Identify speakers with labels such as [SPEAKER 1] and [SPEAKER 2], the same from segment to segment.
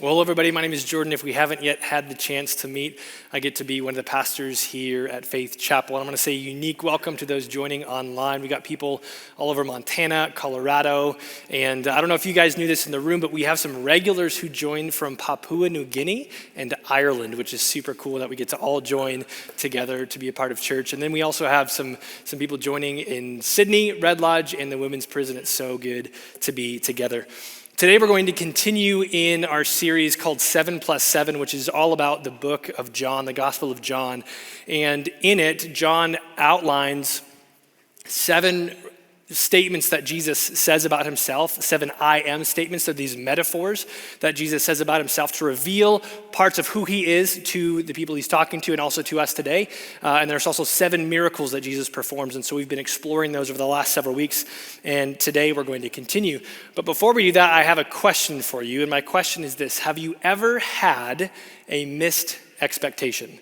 [SPEAKER 1] Well, everybody, my name is Jordan. If we haven't yet had the chance to meet, I get to be one of the pastors here at Faith Chapel. And I'm going to say a unique welcome to those joining online. We got people all over Montana, Colorado, and I don't know if you guys knew this in the room, but we have some regulars who joined from Papua New Guinea and Ireland, which is super cool that we get to all join together to be a part of church. And then we also have some people joining in Sydney, Red Lodge, and the women's prison. It's so good to be together. Today we're going to continue in our series called 7+7, which is all about the book of John, the Gospel of John. And in it, John outlines 7 statements that Jesus says about himself, 7 I am statements of these metaphors that Jesus says about himself to reveal parts of who he is to the people he's talking to and also to us today. And there's also 7 miracles that Jesus performs. And so we've been exploring those over the last several weeks. And today we're going to continue. But before we do that, I have a question for you. And my question is this: have you ever had a missed expectation?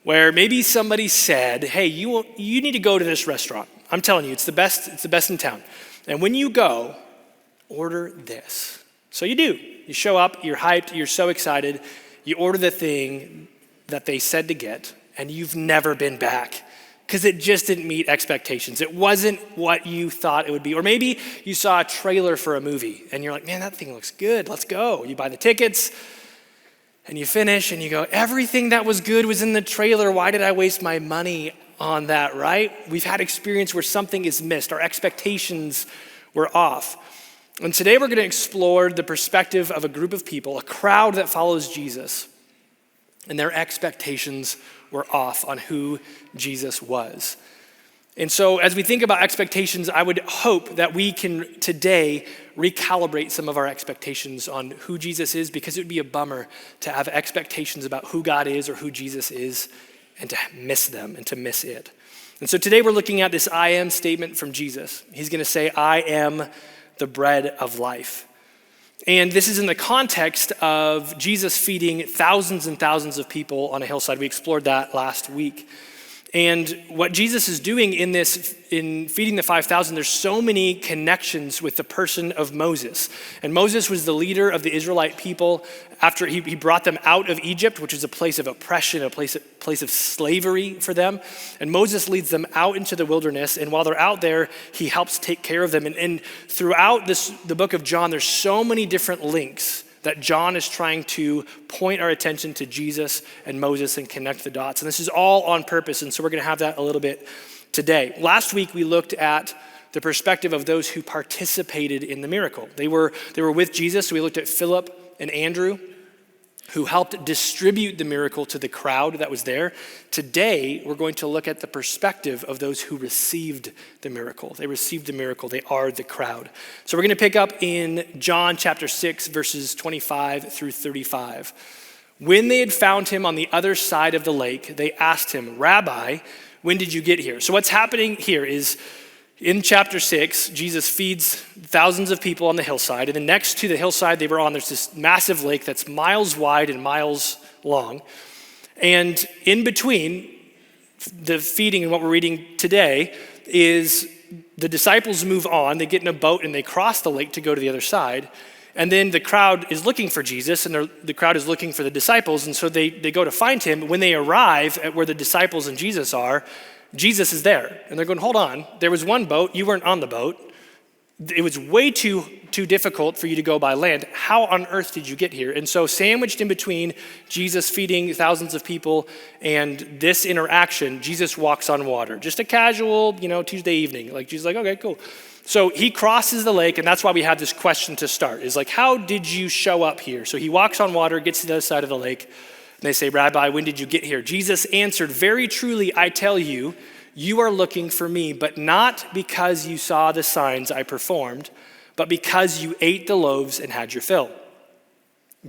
[SPEAKER 1] Where maybe somebody said, hey, you need to go to this restaurant. I'm telling you, it's the best in town. And when you go, order this. So you do. You show up, you're hyped, you're so excited. You order the thing that they said to get, and you've never been back because it just didn't meet expectations. It wasn't what you thought it would be. Or maybe you saw a trailer for a movie, and you're like, man, that thing looks good. Let's go. You buy the tickets, and you finish, and you go, everything that was good was in the trailer. Why did I waste my money on that, right? We've had experience where something is missed. Our expectations were off. And today we're going to explore the perspective of a group of people, a crowd that follows Jesus, and their expectations were off on who Jesus was. And so as we think about expectations, I would hope that we can today recalibrate some of our expectations on who Jesus is, because it would be a bummer to have expectations about who God is or who Jesus is and to miss them and to miss it. And so today we're looking at this I am statement from Jesus. He's going to say, I am the bread of life. And this is in the context of Jesus feeding thousands and thousands of people on a hillside. We explored that last week. And what Jesus is doing in feeding the 5,000, there's so many connections with the person of Moses. And Moses was the leader of the Israelite people after he brought them out of Egypt, which is a place of oppression, a place of slavery for them. And Moses leads them out into the wilderness. And while they're out there, he helps take care of them. And throughout the book of John, there's so many different links that John is trying to point our attention to Jesus and Moses and connect the dots. And this is all on purpose, and so we're going to have that a little bit today. Last week, we looked at the perspective of those who participated in the miracle. They were with Jesus, so we looked at Philip and Andrew, who helped distribute the miracle to the crowd that was there. Today, we're going to look at the perspective of those who received the miracle. They received the miracle. They are the crowd. So we're going to pick up in John chapter 6, verses 25 through 35. When they had found him on the other side of the lake, they asked him, Rabbi, when did you get here? So what's happening here is, in chapter 6, Jesus feeds thousands of people on the hillside, and then next to the hillside they were on, there's this massive lake that's miles wide and miles long. And in between the feeding and what we're reading today is the disciples move on, they get in a boat and they cross the lake to go to the other side. And then the crowd is looking for Jesus, and the crowd is looking for the disciples, and so they go to find him. When they arrive at where the disciples and Jesus are, Jesus is there, and they're going, hold on, there was one boat, you weren't on the boat. It was way too difficult for you to go by land. How on earth did you get here? And so sandwiched in between Jesus feeding thousands of people and this interaction, Jesus walks on water. Just a casual, Tuesday evening. Like Jesus is like, okay, cool. So he crosses the lake, and that's why we have this question to start. Is like, how did you show up here? So he walks on water, gets to the other side of the lake, and they say, Rabbi, when did you get here? Jesus answered, very truly, I tell you, you are looking for me, but not because you saw the signs I performed, but because you ate the loaves and had your fill.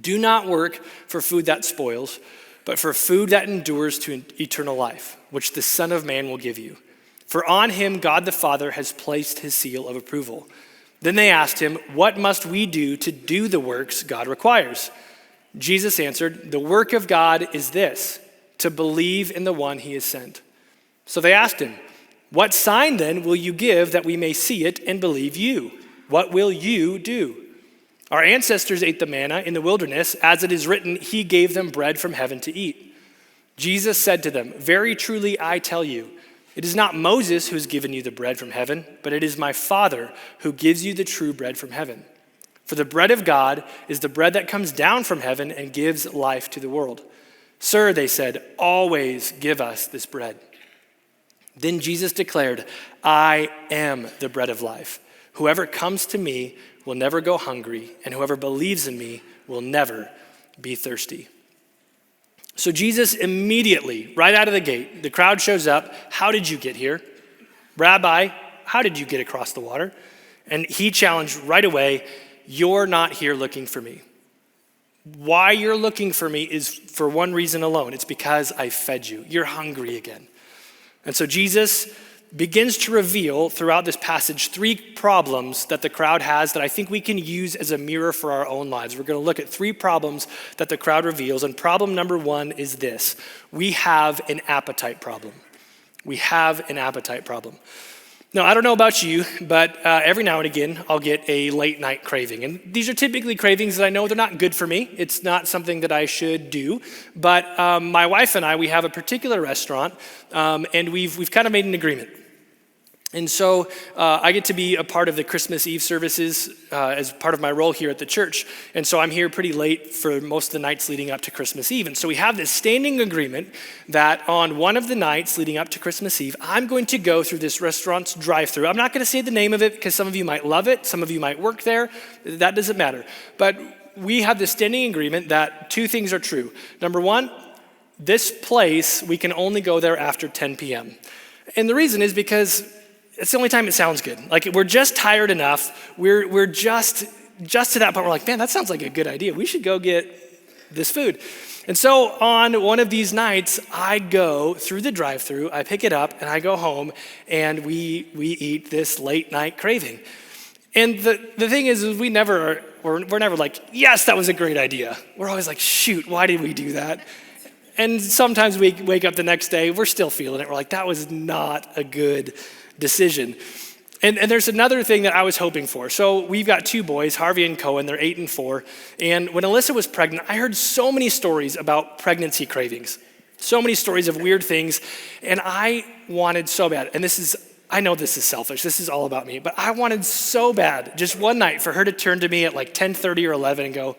[SPEAKER 1] Do not work for food that spoils, but for food that endures to eternal life, which the Son of Man will give you. For on him God the Father has placed his seal of approval. Then they asked him, what must we do to do the works God requires? Jesus answered, the work of God is this, to believe in the one he has sent. So they asked him, what sign then will you give that we may see it and believe you? What will you do? Our ancestors ate the manna in the wilderness. As it is written, he gave them bread from heaven to eat. Jesus said to them, very truly I tell you, it is not Moses who has given you the bread from heaven, but it is my Father who gives you the true bread from heaven. For the bread of God is the bread that comes down from heaven and gives life to the world. Sir, they said, always give us this bread. Then Jesus declared, I am the bread of life. Whoever comes to me will never go hungry, and whoever believes in me will never be thirsty. So Jesus immediately, right out of the gate, the crowd shows up. How did you get here? Rabbi, how did you get across the water? And he challenged right away, you're not here looking for me. Why you're looking for me is for one reason alone. It's because I fed you. You're hungry again. And so Jesus begins to reveal throughout this passage 3 problems that the crowd has that I think we can use as a mirror for our own lives. We're going to look at 3 problems that the crowd reveals. And problem number 1 is this. We have an appetite problem. We have an appetite problem. Now, I don't know about you, but every now and again, I'll get a late night craving. And these are typically cravings that I know they're not good for me. It's not something that I should do. But my wife and I, we have a particular restaurant, and we've kind of made an agreement. And so I get to be a part of the Christmas Eve services as part of my role here at the church. And so I'm here pretty late for most of the nights leading up to Christmas Eve. And so we have this standing agreement that on one of the nights leading up to Christmas Eve, I'm going to go through this restaurant's drive-thru. I'm not going to say the name of it because some of you might love it. Some of you might work there. That doesn't matter. But we have this standing agreement that 2 things are true. Number 1, this place, we can only go there after 10 p.m. And the reason is because it's the only time it sounds good. Like we're just tired enough. We're just to that point. We're like, man, that sounds like a good idea. We should go get this food. And so on one of these nights, I go through the drive-thru, I pick it up, and I go home, and we eat this late night craving. And the thing is we're never like, yes, that was a great idea. We're always like, shoot, why did we do that? And sometimes we wake up the next day, we're still feeling it. We're like, that was not a good decision. And there's another thing that I was hoping for. So we've got 2 boys, Harvey and Cohen, they're 8 and 4. And when Alyssa was pregnant, I heard so many stories about pregnancy cravings, so many stories of weird things. And I wanted so bad, and I know this is selfish, this is all about me, but I wanted so bad just one night for her to turn to me at like 10:30 or 11 and go,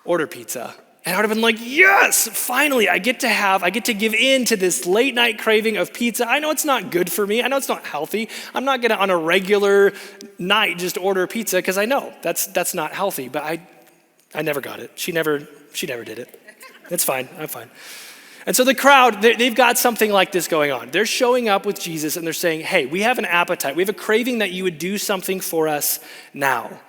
[SPEAKER 1] order pizza. And I would have been like, yes, finally, I get to give in to this late night craving of pizza. I know it's not good for me. I know it's not healthy. I'm not gonna on a regular night just order pizza because I know that's not healthy. But I never got it. She never did it. It's fine, I'm fine. And so the crowd, they've got something like this going on. They're showing up with Jesus and they're saying, hey, we have an appetite. We have a craving that you would do something for us now.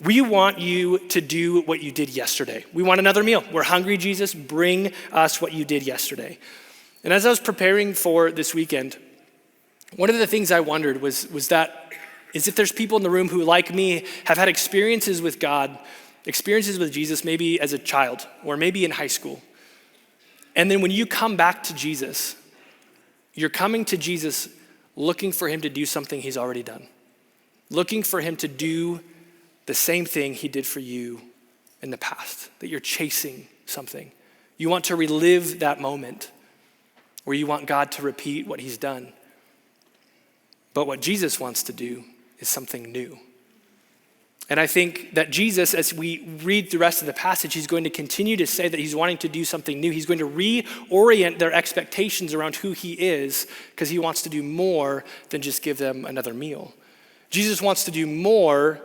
[SPEAKER 1] We want you to do what you did yesterday. We want another meal. We're hungry, Jesus. Bring us what you did yesterday. And as I was preparing for this weekend, one of the things I wondered was that is if there's people in the room who, like me, have had experiences with God, experiences with Jesus, maybe as a child or maybe in high school. And then when you come back to Jesus, you're coming to Jesus looking for him to do something he's already done, looking for him to do the same thing he did for you in the past, that you're chasing something. You want to relive that moment where you want God to repeat what he's done. But what Jesus wants to do is something new. And I think that Jesus, as we read the rest of the passage, he's going to continue to say that he's wanting to do something new. He's going to reorient their expectations around who he is because he wants to do more than just give them another meal. Jesus wants to do more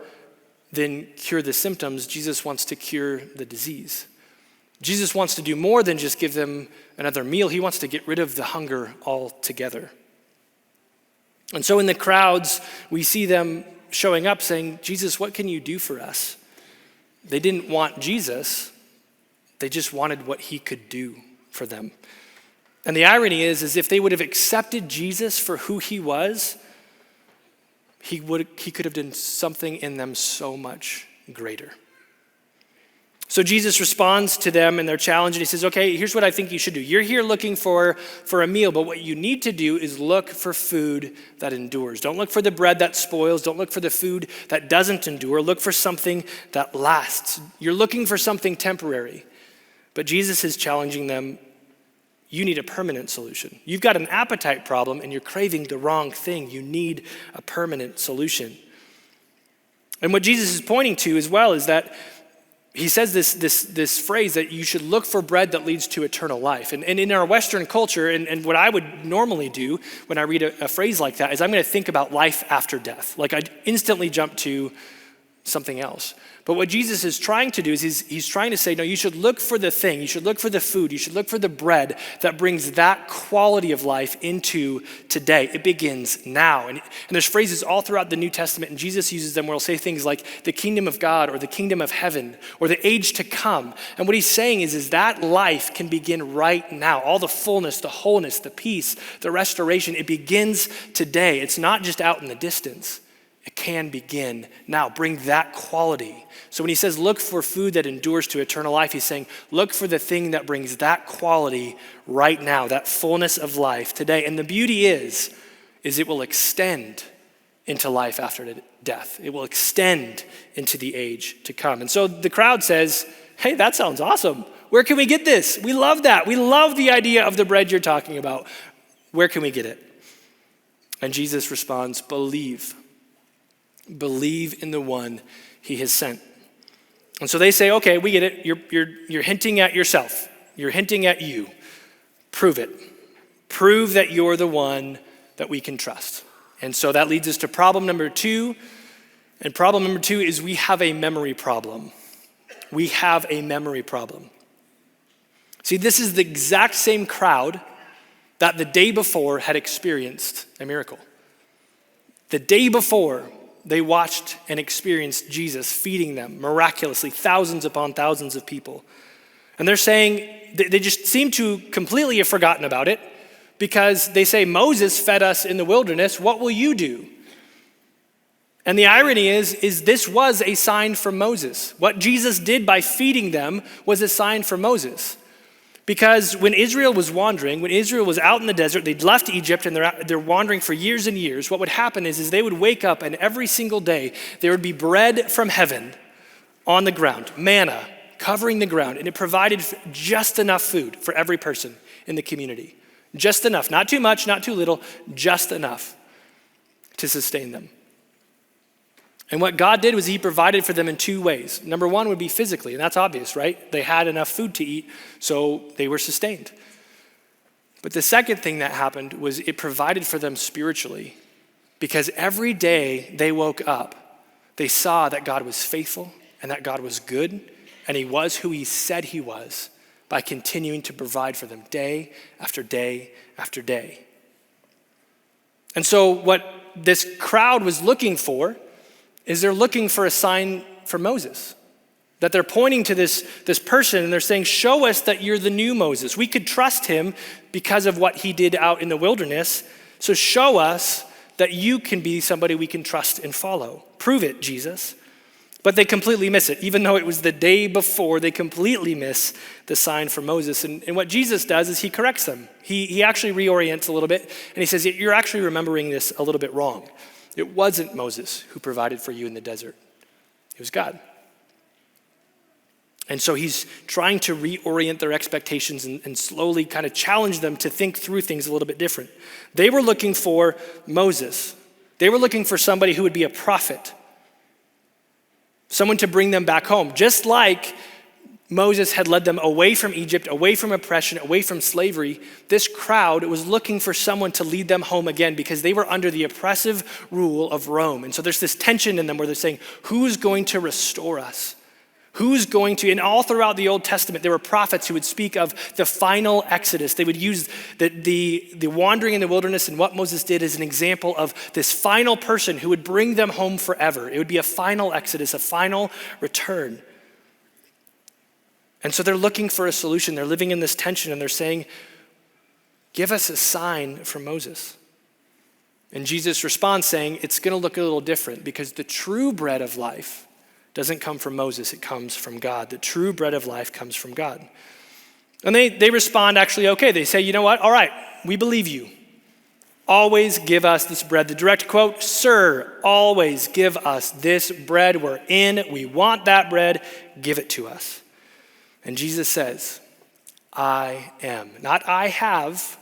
[SPEAKER 1] than cure the symptoms. Jesus wants to cure the disease. Jesus wants to do more than just give them another meal. He wants to get rid of the hunger altogether. And so in the crowds, we see them showing up saying, Jesus, what can you do for us? They didn't want Jesus. They just wanted what he could do for them. And the irony is if they would have accepted Jesus for who he was, he could have done something in them so much greater. So Jesus responds to them and their challenge, and he says, okay, here's what I think you should do. You're here looking for a meal, but what you need to do is look for food that endures. Don't look for the bread that spoils. Don't look for the food that doesn't endure. Look for something that lasts. You're looking for something temporary. But Jesus is challenging them, you need a permanent solution. You've got an appetite problem and you're craving the wrong thing. You need a permanent solution. And what Jesus is pointing to as well is that he says this phrase that you should look for bread that leads to eternal life. And in our Western culture, and what I would normally do when I read a phrase like that is I'm going to think about life after death. Like I'd instantly jump to something else. But what Jesus is trying to do is he's trying to say, no, you should look for the thing, you should look for the food, you should look for the bread that brings that quality of life into today. It begins now. And there's phrases all throughout the New Testament, and Jesus uses them where he'll say things like the kingdom of God or the kingdom of heaven or the age to come. And what he's saying is that life can begin right now. All the fullness, the wholeness, the peace, the restoration, it begins today. It's not just out in the distance. It can begin now. Bring that quality. So when he says look for food that endures to eternal life, he's saying look for the thing that brings that quality right now, that fullness of life today. And the beauty is it will extend into life after death. It will extend into the age to come. And so the crowd says, hey, that sounds awesome. Where can we get this? We love that. We love the idea of the bread you're talking about. Where can we get it? And Jesus responds, believe. Believe in the one he has sent. And so they say, okay, we get it. You're hinting at yourself. You're hinting at you. Prove it. Prove that you're the one that we can trust. And so that leads us to problem number 2. And problem number 2 is we have a memory problem. We have a memory problem. See, this is the exact same crowd that the day before had experienced a miracle. The day before, they watched and experienced Jesus feeding them miraculously, thousands upon thousands of people. And they're saying, they just seem to completely have forgotten about it because they say, Moses fed us in the wilderness, what will you do? And the irony is this was a sign from Moses. What Jesus did by feeding them was a sign from Moses. Because when Israel was wandering, when Israel was out in the desert, they'd left Egypt and they're wandering for years and years. What would happen is they would wake up and every single day there would be bread from heaven on the ground, manna covering the ground, and it provided just enough food for every person in the community. Just enough, not too much, not too little, just enough to sustain them. And what God did was he provided for them in 2 ways. Number 1 would be physically, and that's obvious, right? They had enough food to eat, so they were sustained. But the second thing that happened was it provided for them spiritually, because every day they woke up, they saw that God was faithful and that God was good, and he was who he said he was by continuing to provide for them day after day after day. And so what this crowd was looking for is they're looking for a sign from Moses. That they're pointing to this person and they're saying, show us that you're the new Moses. We could trust him because of what he did out in the wilderness. So show us that you can be somebody we can trust and follow. Prove it, Jesus. But they completely miss it. Even though it was the day before, they completely miss the sign from Moses. And what Jesus does is he corrects them. He actually reorients a little bit and he says, you're actually remembering this a little bit wrong. It wasn't Moses who provided for you in the desert. It was God. And so he's trying to reorient their expectations and slowly kind of challenge them to think through things a little bit different. They were looking for Moses. They were looking for somebody who would be a prophet. Someone to bring them back home. Just like Moses had led them away from Egypt, away from oppression, away from slavery, this crowd was looking for someone to lead them home again because they were under the oppressive rule of Rome. And so there's this tension in them where they're saying, who's going to restore us? Who's going to, and all throughout the Old Testament, there were prophets who would speak of the final exodus. They would use the wandering in the wilderness and what Moses did as an example of this final person who would bring them home forever. It would be a final exodus, a final return. And so they're looking for a solution. They're living in this tension and they're saying, give us a sign from Moses. And Jesus responds saying, it's going to look a little different because the true bread of life doesn't come from Moses, it comes from God. The true bread of life comes from God. And they respond actually okay. They say, you know what? All right, we believe you. Always give us this bread. The direct quote, "Sir, always give us this bread. We're in. We want that bread. Give it to us." And Jesus says, "I am." Not I have,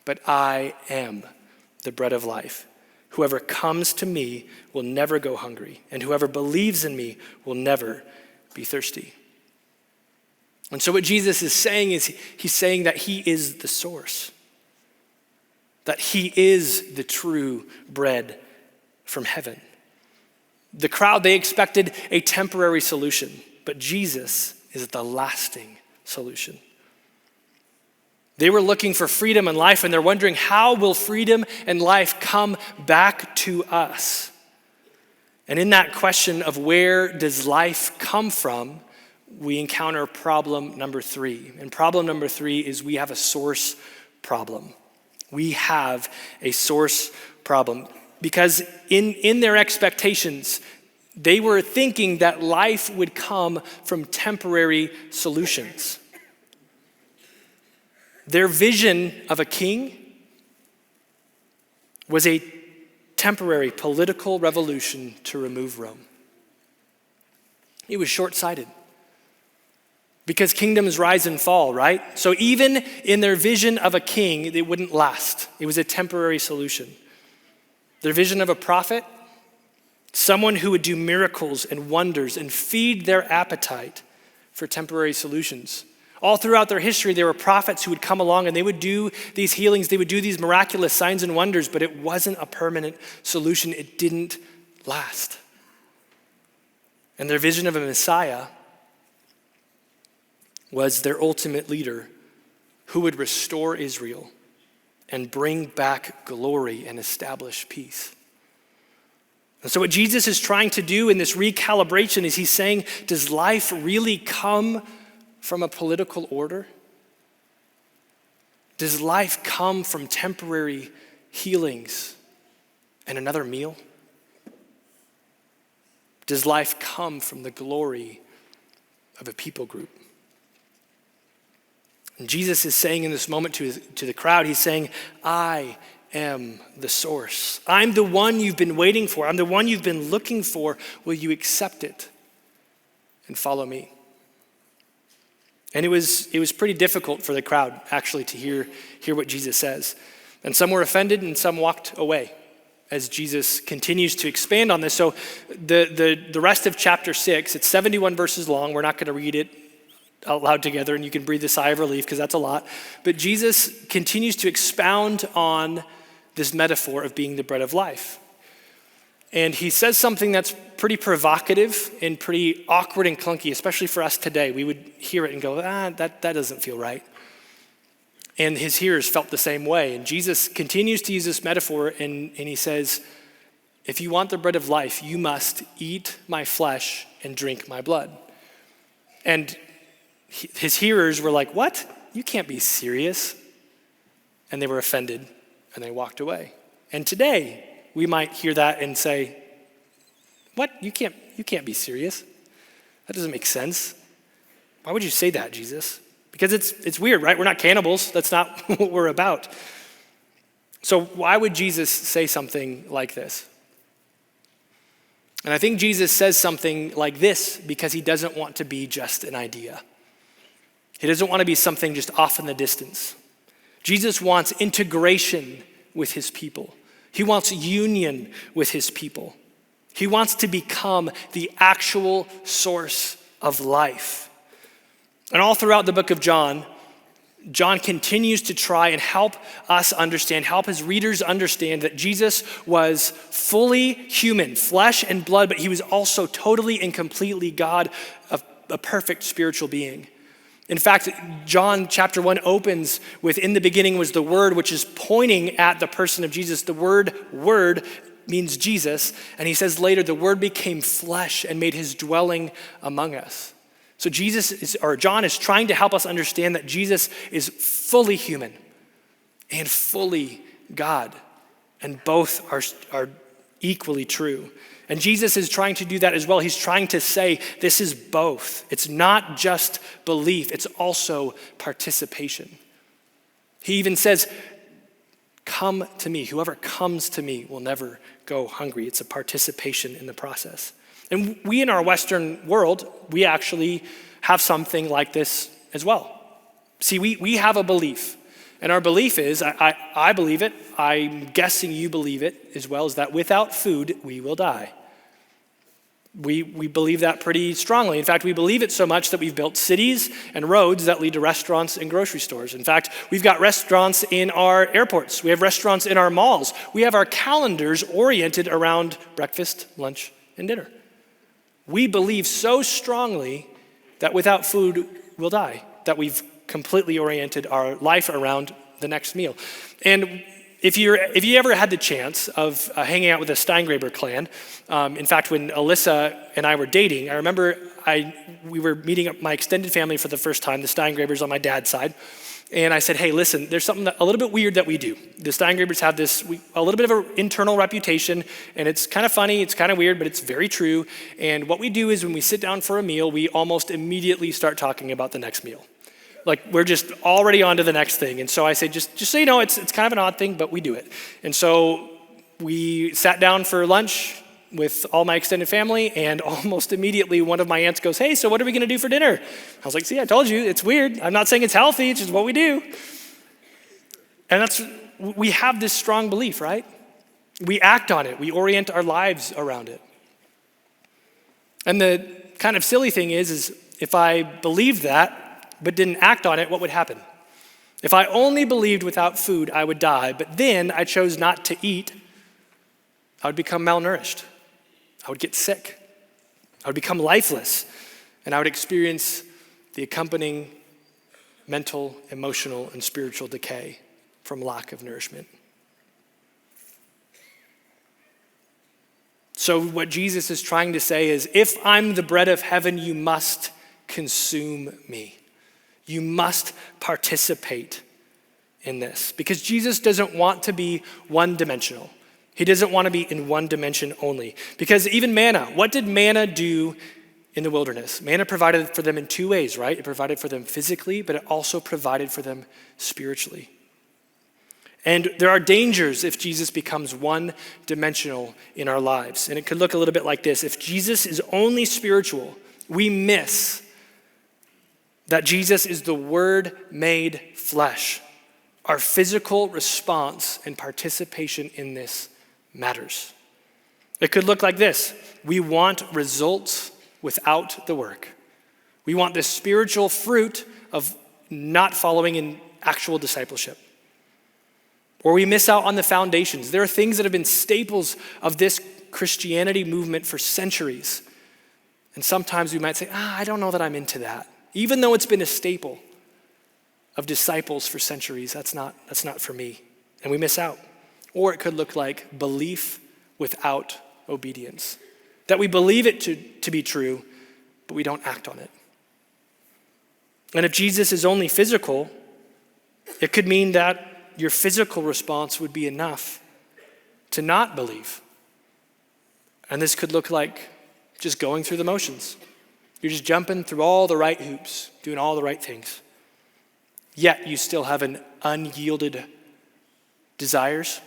[SPEAKER 1] but I am the bread of life. Whoever comes to me will never go hungry, and whoever believes in me will never be thirsty. And so what Jesus is saying is he's saying that he is the source, that he is the true bread from heaven. The crowd, they expected a temporary solution, but Jesus is the lasting solution. They were looking for freedom and life, and they're wondering, how will freedom and life come back to us? And in that question of where does life come from, we encounter problem number 3. And problem number 3 is we have a source problem. We have a source problem. Because in their expectations, they were thinking that life would come from temporary solutions. Their vision of a king was a temporary political revolution to remove Rome. It was short-sighted because kingdoms rise and fall, right? So even in their vision of a king, it wouldn't last. It was a temporary solution. Their vision of a prophet, someone who would do miracles and wonders and feed their appetite for temporary solutions. All throughout their history, there were prophets who would come along and they would do these healings, they would do these miraculous signs and wonders, but it wasn't a permanent solution. It didn't last. And their vision of a Messiah was their ultimate leader who would restore Israel and bring back glory and establish peace. And so what Jesus is trying to do in this recalibration is he's saying, does life really come from a political order? Does life come from temporary healings and another meal? Does life come from the glory of a people group? And Jesus is saying in this moment to the crowd, he's saying, I am the source. I'm the one you've been waiting for. I'm the one you've been looking for. Will you accept it and follow me? And it was pretty difficult for the crowd actually to hear what Jesus says. And some were offended and some walked away as Jesus continues to expand on this. So the rest of chapter 6, it's 71 verses long. We're not going to read it out loud together, and you can breathe a sigh of relief because that's a lot. But Jesus continues to expound on this metaphor of being the bread of life. And he says something that's pretty provocative and pretty awkward and clunky, especially for us today. We would hear it and go, that doesn't feel right. And his hearers felt the same way. And Jesus continues to use this metaphor, and he says, if you want the bread of life, you must eat my flesh and drink my blood. And his hearers were like, what? You can't be serious. And they were offended, and they walked away. And today, we might hear that and say, what? You can't be serious. That doesn't make sense. Why would you say that, Jesus? Because it's weird, right? We're not cannibals. That's not what we're about. So why would Jesus say something like this? And I think Jesus says something like this because he doesn't want to be just an idea. He doesn't want to be something just off in the distance. Jesus wants integration with his people. He wants union with his people. He wants to become the actual source of life. And all throughout the book of John, John continues to try and help us understand, help his readers understand that Jesus was fully human, flesh and blood, but he was also totally and completely God, a perfect spiritual being. In fact, John chapter 1 opens with, in the beginning was the Word, which is pointing at the person of Jesus. The word means Jesus. And he says later, the Word became flesh and made his dwelling among us. So John is trying to help us understand that Jesus is fully human and fully God. And both are equally true. And Jesus is trying to do that as well. He's trying to say this is both. It's not just belief, it's also participation. He even says, come to me. Whoever comes to me will never go hungry. It's a participation in the process. And we in our Western world, we actually have something like this as well. See, we have a belief. And our belief is, I believe it, I'm guessing you believe it as well, is that without food, we will die. We believe that pretty strongly. In fact, we believe it so much that we've built cities and roads that lead to restaurants and grocery stores. In fact, we've got restaurants in our airports. We have restaurants in our malls. We have our calendars oriented around breakfast, lunch, and dinner. We believe so strongly that without food, we'll die, that we've completely oriented our life around the next meal. And if you ever had the chance of hanging out with the Steingraber clan, in fact, when Alyssa and I were dating, I remember we were meeting up my extended family for the first time, the Steingrabers on my dad's side, and I said, hey, listen, there's something a little bit weird that we do. The Steingrabers have a little bit of an internal reputation, and it's kind of funny, it's kind of weird, but it's very true. And what we do is when we sit down for a meal, we almost immediately start talking about the next meal. Like we're just already on to the next thing. And so I say, just so you know, it's kind of an odd thing, but we do it. And so we sat down for lunch with all my extended family, and almost immediately one of my aunts goes, hey, so what are we gonna do for dinner? I was like, see, I told you, it's weird. I'm not saying it's healthy, it's just what we do. And we have this strong belief, right? We act on it, we orient our lives around it. And the kind of silly thing is if I believed that, but didn't act on it, what would happen? If I only believed without food, I would die, but then I chose not to eat, I would become malnourished. I would get sick. I would become lifeless, and I would experience the accompanying mental, emotional, and spiritual decay from lack of nourishment. So what Jesus is trying to say is, if I'm the bread of heaven, you must consume me. You must participate in this, because Jesus doesn't want to be one-dimensional. He doesn't want to be in one dimension only. Because even manna, what did manna do in the wilderness? Manna provided for them in two ways, right? It provided for them physically, but it also provided for them spiritually. And there are dangers if Jesus becomes one-dimensional in our lives. And it could look a little bit like this. If Jesus is only spiritual, we miss that Jesus is the Word made flesh. Our physical response and participation in this matters. It could look like this. We want results without the work. We want the spiritual fruit of not following in actual discipleship. Or we miss out on the foundations. There are things that have been staples of this Christianity movement for centuries. And sometimes we might say, I don't know that I'm into that. Even though it's been a staple of disciples for centuries, that's not for me. And we miss out. Or it could look like belief without obedience. That we believe it to be true, but we don't act on it. And if Jesus is only physical, it could mean that your physical response would be enough to not believe. And this could look like just going through the motions. You're just jumping through all the right hoops, doing all the right things. Yet you still have an unyielded desires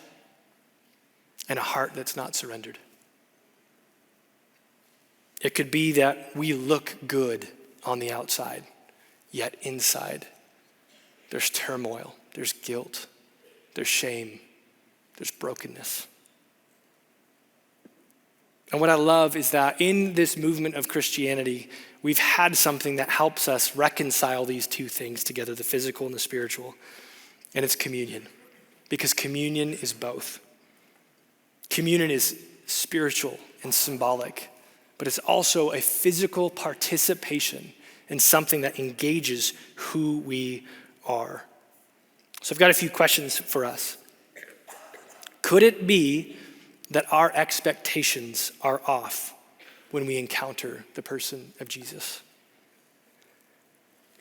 [SPEAKER 1] and a heart that's not surrendered. It could be that we look good on the outside, yet inside there's turmoil, there's guilt, there's shame, there's brokenness. And what I love is that in this movement of Christianity, we've had something that helps us reconcile these two things together, the physical and the spiritual, and it's communion. Because communion is both. Communion is spiritual and symbolic, but it's also a physical participation in something that engages who we are. So I've got a few questions for us. Could it be that our expectations are off when we encounter the person of Jesus?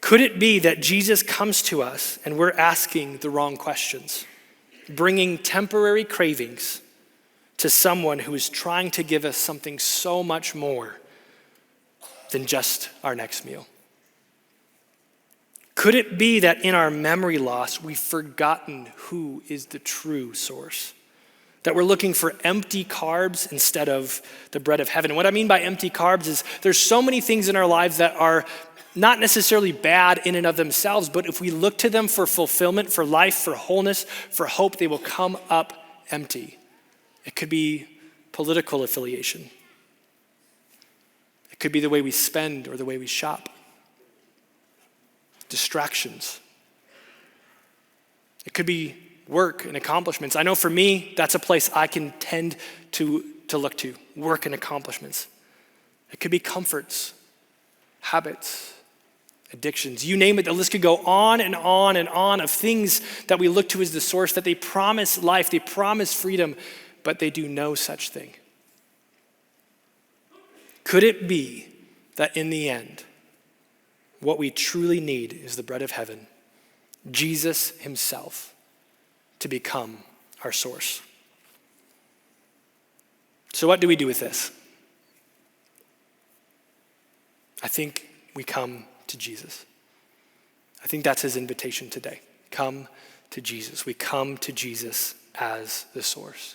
[SPEAKER 1] Could it be that Jesus comes to us and we're asking the wrong questions, bringing temporary cravings to someone who is trying to give us something so much more than just our next meal? Could it be that in our memory loss, we've forgotten who is the true source? That we're looking for empty carbs instead of the bread of heaven. And what I mean by empty carbs is there's so many things in our lives that are not necessarily bad in and of themselves, but if we look to them for fulfillment, for life, for wholeness, for hope, they will come up empty. It could be political affiliation. It could be the way we spend or the way we shop. Distractions. It could be work and accomplishments. I know for me, that's a place I can tend to look to, work and accomplishments. It could be comforts, habits, addictions, you name it. The list could go on and on and on of things that we look to as the source, that they promise life, they promise freedom, but they do no such thing. Could it be that in the end, what we truly need is the bread of heaven, Jesus himself, to become our source? So what do we do with this? I think we come to Jesus. I think that's his invitation today. Come to Jesus. We come to Jesus as the source.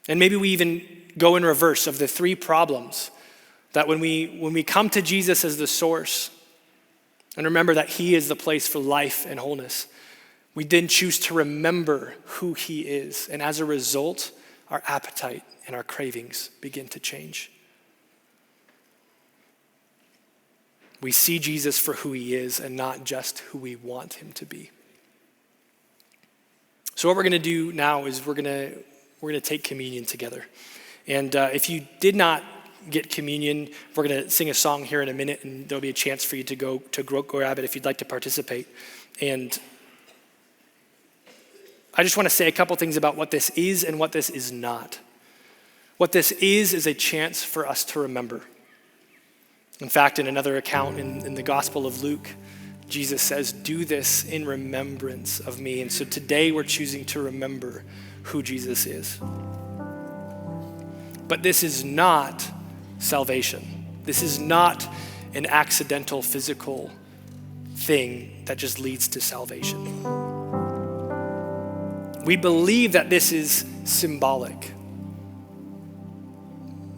[SPEAKER 1] And maybe we even go in reverse of the three problems that when we come to Jesus as the source and remember that he is the place for life and wholeness, we then choose to remember who he is. And as a result, our appetite and our cravings begin to change. We see Jesus for who he is and not just who we want him to be. So what we're going to do now is we're going to take communion together. And if you did not get communion, we're going to sing a song here in a minute, and there'll be a chance for you to go grab it if you'd like to participate. And I just want to say a couple things about what this is and what this is not. What this is a chance for us to remember. In fact, in another account in the Gospel of Luke, Jesus says, "Do this in remembrance of me." And so today we're choosing to remember who Jesus is. But this is not salvation. This is not an accidental physical thing that just leads to salvation. We believe that this is symbolic.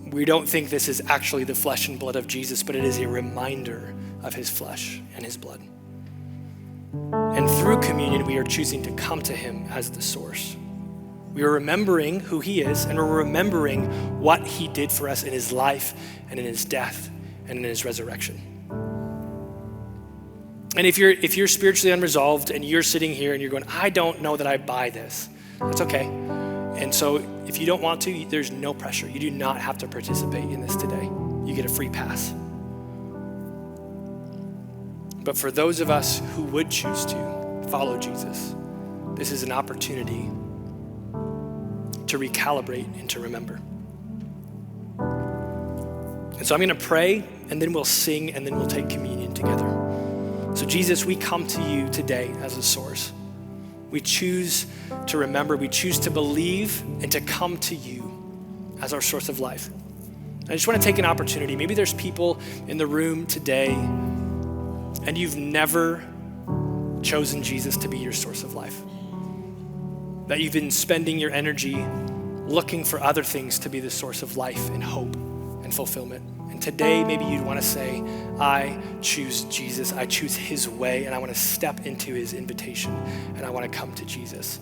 [SPEAKER 1] We don't think this is actually the flesh and blood of Jesus, but it is a reminder of his flesh and his blood. And through communion, we are choosing to come to him as the source. We are remembering who he is, and we're remembering what he did for us in his life and in his death and in his resurrection. And if you're spiritually unresolved and you're sitting here and you're going, I don't know that I buy this, that's okay. And so if you don't want to, there's no pressure. You do not have to participate in this today. You get a free pass. But for those of us who would choose to follow Jesus, this is an opportunity to recalibrate and to remember. And so I'm going to pray, and then we'll sing, and then we'll take communion together. So Jesus, we come to you today as a source. We choose to remember, we choose to believe, and to come to you as our source of life. I just want to take an opportunity. Maybe there's people in the room today, and you've never chosen Jesus to be your source of life. That you've been spending your energy looking for other things to be the source of life and hope and fulfillment. And today, maybe you'd want to say, I choose Jesus, I choose his way, and I want to step into his invitation, and I want to come to Jesus.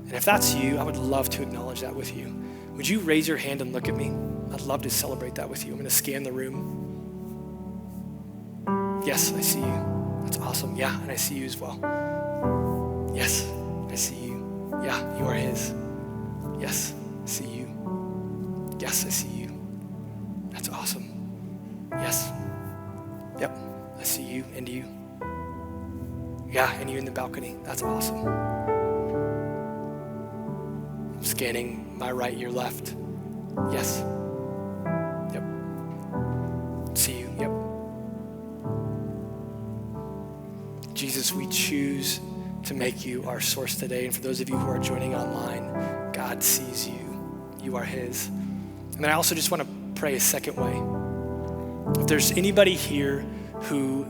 [SPEAKER 1] And if that's you, I would love to acknowledge that with you. Would you raise your hand and look at me? I'd love to celebrate that with you. I'm going to scan the room. Yes, I see you. That's awesome. Yeah, and I see you as well. Yes, I see you. Yeah, you are his. Yes, I see you. Yes, I see you. That's awesome. Yes. Yep, I see you and you. Yeah, and you in the balcony. That's awesome. I'm scanning my right, your left. Yes. Yep. See you. Yep. Jesus, we choose to make you our source today. And for those of you who are joining online, God sees you. you are his. And then I also just want to pray a second way. If there's anybody here who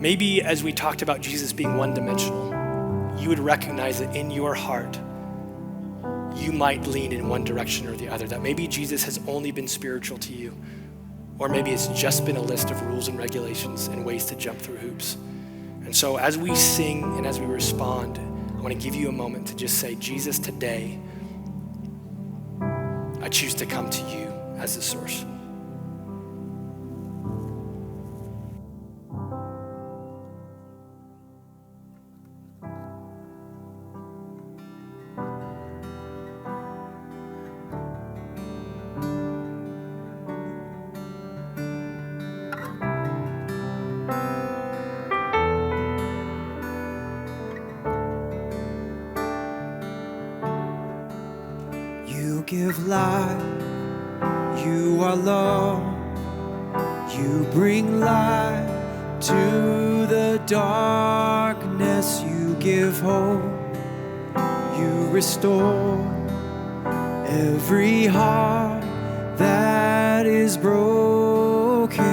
[SPEAKER 1] maybe as we talked about Jesus being one-dimensional, you would recognize that in your heart, you might lean in one direction or the other, that maybe Jesus has only been spiritual to you, or maybe it's just been a list of rules and regulations and ways to jump through hoops. And so as we sing and as we respond, I want to give you a moment to just say, Jesus, today, I choose to come to you as the source.
[SPEAKER 2] You give life, you are love, you bring light to the darkness, you give hope, you restore every heart that is broken.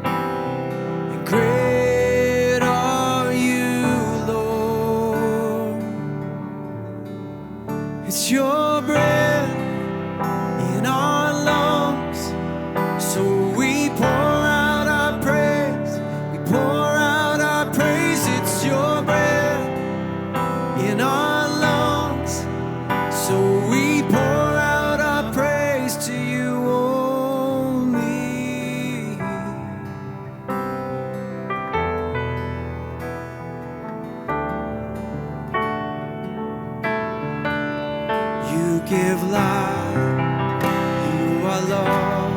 [SPEAKER 2] And great are you, Lord. It's your breath in our lungs, so we pour out our praise. We pour out our praise. It's your breath in our lungs, so we pour out our praise to you only. You give life, you are love,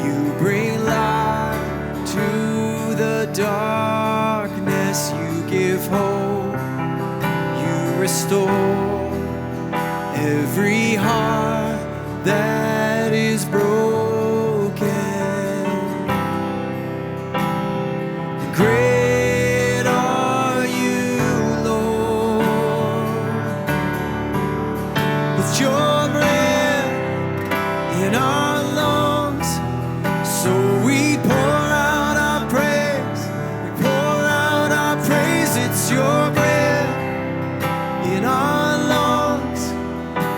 [SPEAKER 2] you bring light to the darkness, you give hope, you restore every heart that is broken. Great are you, Lord. It's your breath in our lungs, so we pour out our praise. We pour out our praise. It's your breath in our lungs,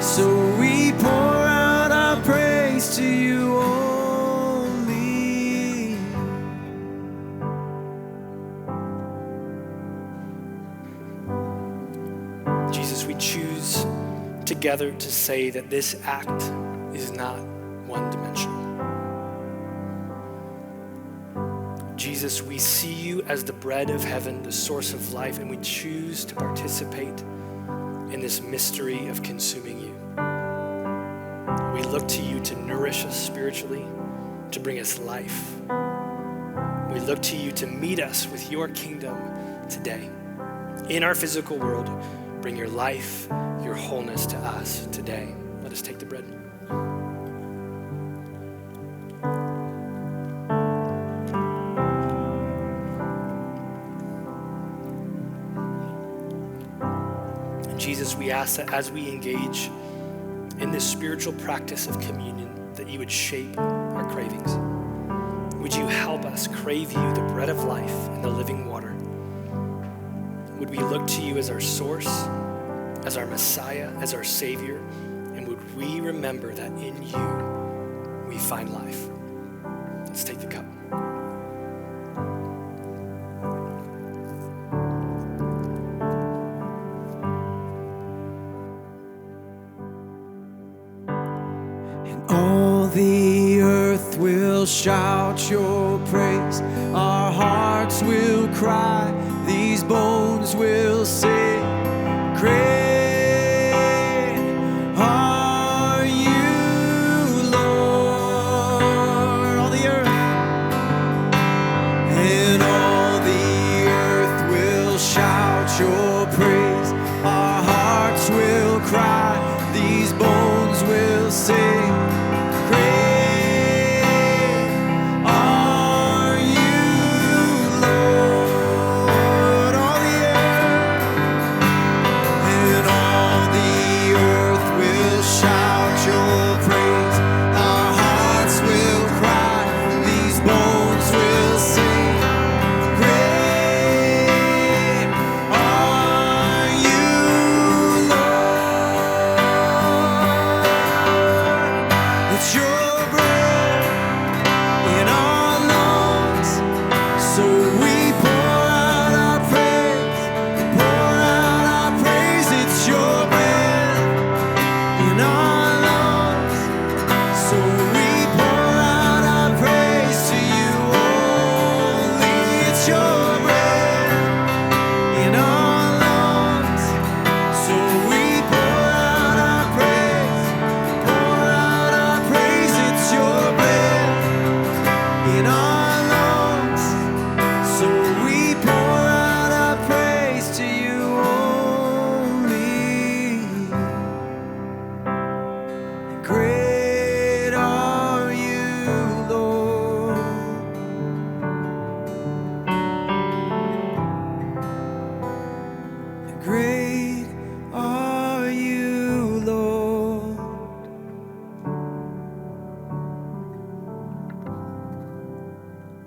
[SPEAKER 2] so we pour out our praise to you only.
[SPEAKER 1] Jesus, we choose together to say that this act is not one-dimensional. Jesus, we see you as the bread of heaven, the source of life, and we choose to participate in this mystery of consuming you. We look to you to nourish us spiritually, to bring us life. We look to you to meet us with your kingdom today. In our physical world, bring your life, your wholeness to us today. Let us take the bread. And Jesus, we ask that as we engage in this spiritual practice of communion, that you would shape our cravings. Would you help us crave you, the bread of life and the living water? Would we look to you as our source, as our Messiah, as our Savior, and would we remember that in you we find life? Let's take the cup.
[SPEAKER 2] And all the earth will shout your praise. Our hearts will cry. These bones will sing. Great are you, Lord. All the earth. And all the earth will shout your praise. Our hearts will cry. These bones will sing. And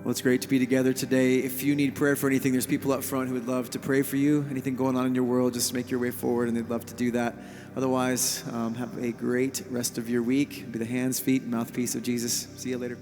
[SPEAKER 2] Well, it's great to be together today. If you need prayer for anything, there's people up front who would love to pray for you. Anything going on in your world, just make your way forward, and they'd love to do that. Otherwise, have a great rest of your week. Be the hands, feet, mouthpiece of Jesus. See you later.